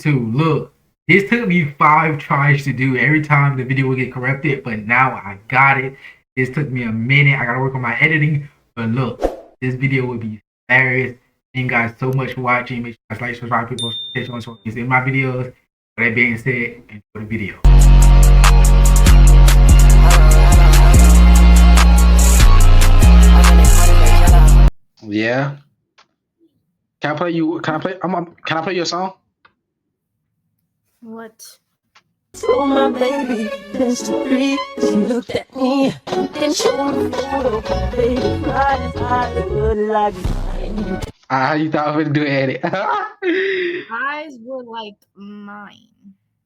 2. Look, this took me 5 tries to do. Every time the video would get corrupted, but now I got it. This took me a minute. I gotta work on my editing. But look, this video will be hilarious. Thank you guys so much for watching. Make sure you guys like, subscribe, people, catch on so you see my videos. With that being said, enjoy the video. Yeah. Can I play you? Can I play? Can I play your song? What? Oh my baby, that's the three. She looked at me and showed me photo. Baby, cried his eyes good like mine. You thought I was doing edit? Eyes were like mine.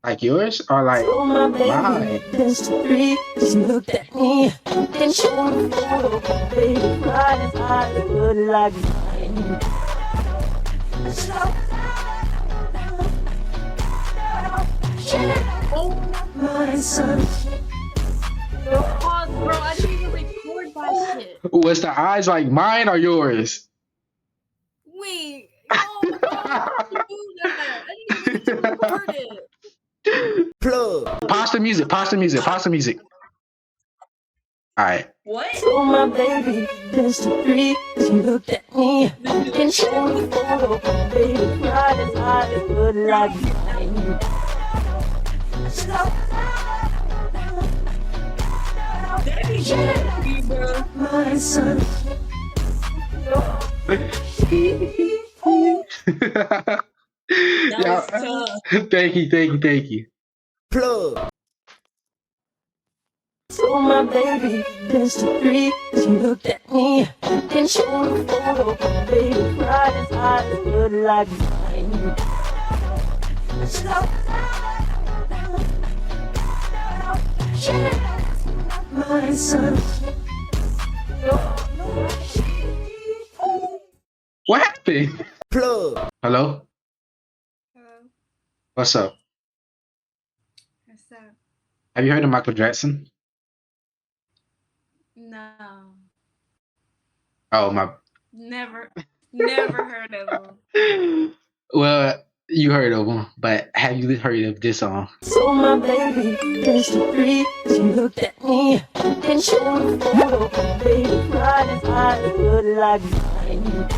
Like yours or like Oh my baby, mine? that's the three. She looked at me and showed me photo. Baby, cried his eyes good like mine. Oh My son. God, bro, I didn't even record that shit. Was the eyes like mine or yours? Wait, no, how did you do that? I didn't even record it. Plug. Pause the music. Pause the music. Pause the music. All right. What? Oh my baby, that's the three. She looked at me and showed me photo. Baby, cried his eyes good like mine. My son. That was tough. Thank you. Plug. Oh my baby, that's the three. She looked at me and showed me photo. Baby, cried his eyes good like mine. My son. What happened? Plug. Hello? Hello, What's up? what's up? Have you heard of Michael Jackson? No, Oh, my. never heard of him. Well, you heard of him, but have you heard of this song? So my baby, that's the three. She looked at me and showed me photo. Baby, cried his eyes good like mine.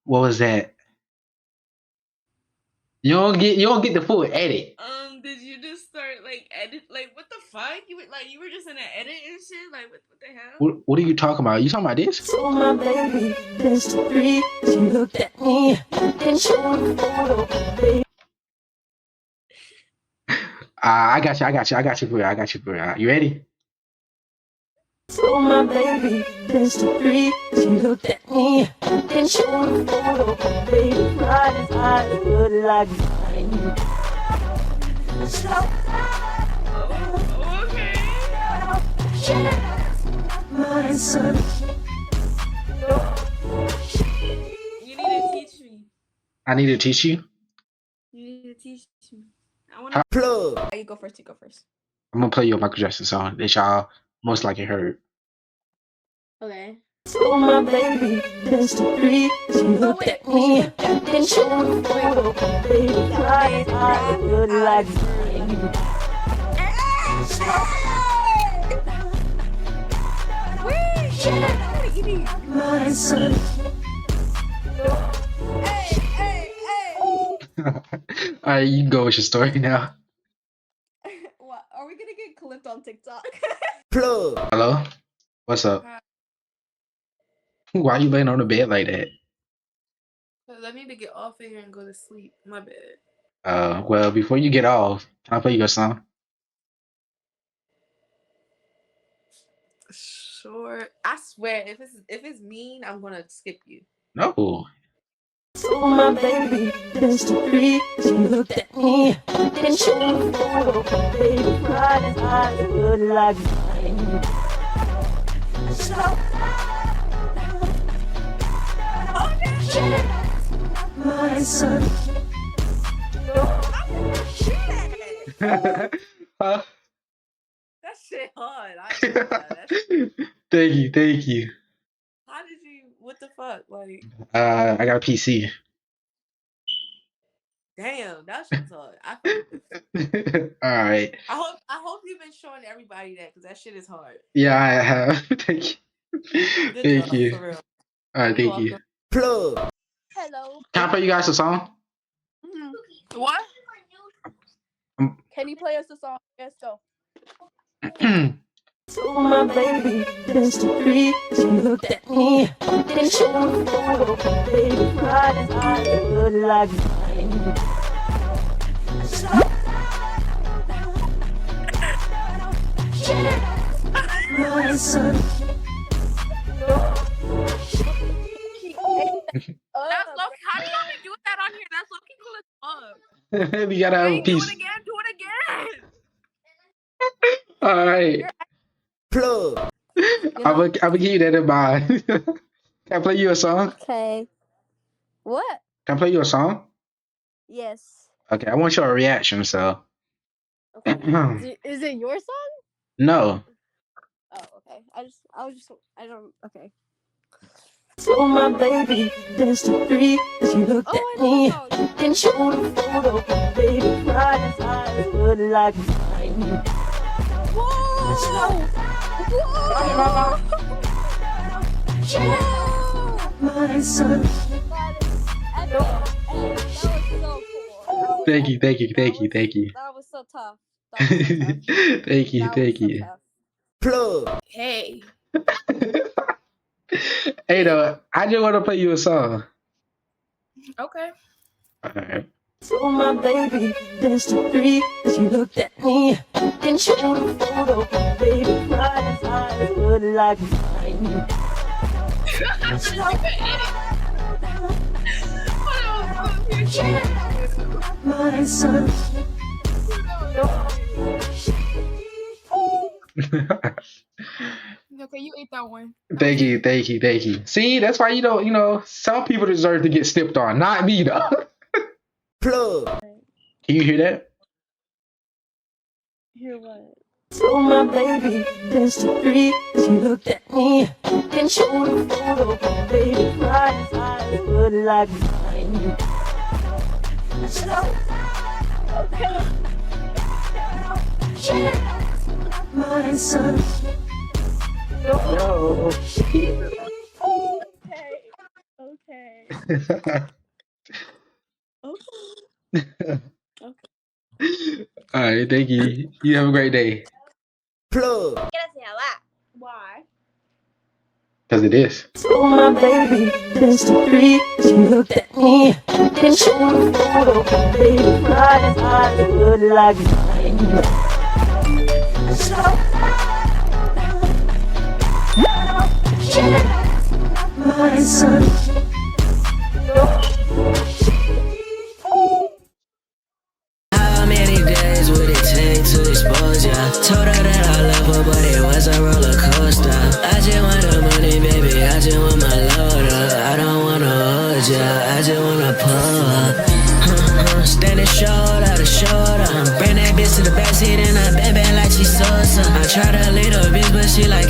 What was that? You don't get the full edit. Did you just start like edit? Like, what the fuck? You were just in an edit and shit. Like, what the hell? What are you talking about? You talking about this? So my baby, that's the three. She looked at me and showed me photo. Baby. I got you for real. You ready? So my baby, that's the three. She looked at me and showed me photo. Baby, cried his eyes good like mine. Oh, okay. My son. You need to teach me. I need to teach you. You need to teach me. I want to. Plug. You go first. You go first. I'm gonna play your Michael Jackson song that y'all most likely heard. Okay. So my baby, that's the three. She looked at me and showed me photo. Baby, cried his eyes good like mine. My son. Hey. Alright, you can go with your story now. What? Are we gonna get clipped on TikTok? Plug. Hello? What's up? Why you laying on the bed like that? Cause I need to get off of here and go to sleep. My bad. Well, before you get off, can I play your song? Sure. I swear, if it's mean, I'm gonna skip you. No. So my baby, that's the three. She looked at me and showed me photo. Baby, cried his eyes good like mine. My son. Huh? That shit hard. I ain't gonna lie. That shit- Thank you. How did you? What the fuck? Like, I got a PC. Damn, that shit's hard. All right. I hope you've been showing everybody that because that shit is hard. Yeah, I have. Thank you. Good Thank job, you. for real. All right, You're thank you. welcome. Plug. Hello. Can I play you guys a song? What? Can you play us a song? Let's go. So my baby danced to three. She looked at me, then showed a photo. Baby cried his eyes looked like mine. My son. That's low. How do y'all be doing that on here? That's low-key cool as fuck. We gotta have a Wait, do piece. it again. Do it again. All right. Plug. I'm gonna give you that in mind. Can I play you a song? Okay. What? Can I play you a song? Yes. Okay, I want your reaction. So. Is it your song? No. Oh, okay. I don't. Okay. So my baby danced to three. She looked Oh, at I know me, the song. then showed a photo. Baby cried his eyes looked like mine. Whoa! My son. That was so cool. Thank you. That was so tough. That was so tough. Thank you. That was Thank so you. tough. Plug. Hey. Hey, though, I just want to play you a song. Okay. All right. So my baby danced to three. She looked at me, then showed a photo. Baby cried his eyes looked like mine. My son. Okay, you ate that one. Thank you. See, that's why you don't, some people deserve to get stepped on, not me, though. Plug. Can you hear that? Hear what? So my baby danced to three. She looked at me, then showed a photo. Baby cried his eyes looked like mine. My son. No. Okay. All right, thank you. You have a great day. Plug. Why? Because it is. So my baby danced to three. She looked at me, then showed a photo. Baby cried his eyes looked like mine. My son. How many days would it take to expose ya? Told her that I love her, but it was a roller coaster. I just want the money, baby, I just want my loader. I don't wanna hold ya, I just wanna pull her. Standing shoulder to shoulder. Bring that bitch to the backseat and I bang bang like she Sosa. I try to lead a bitch, but she like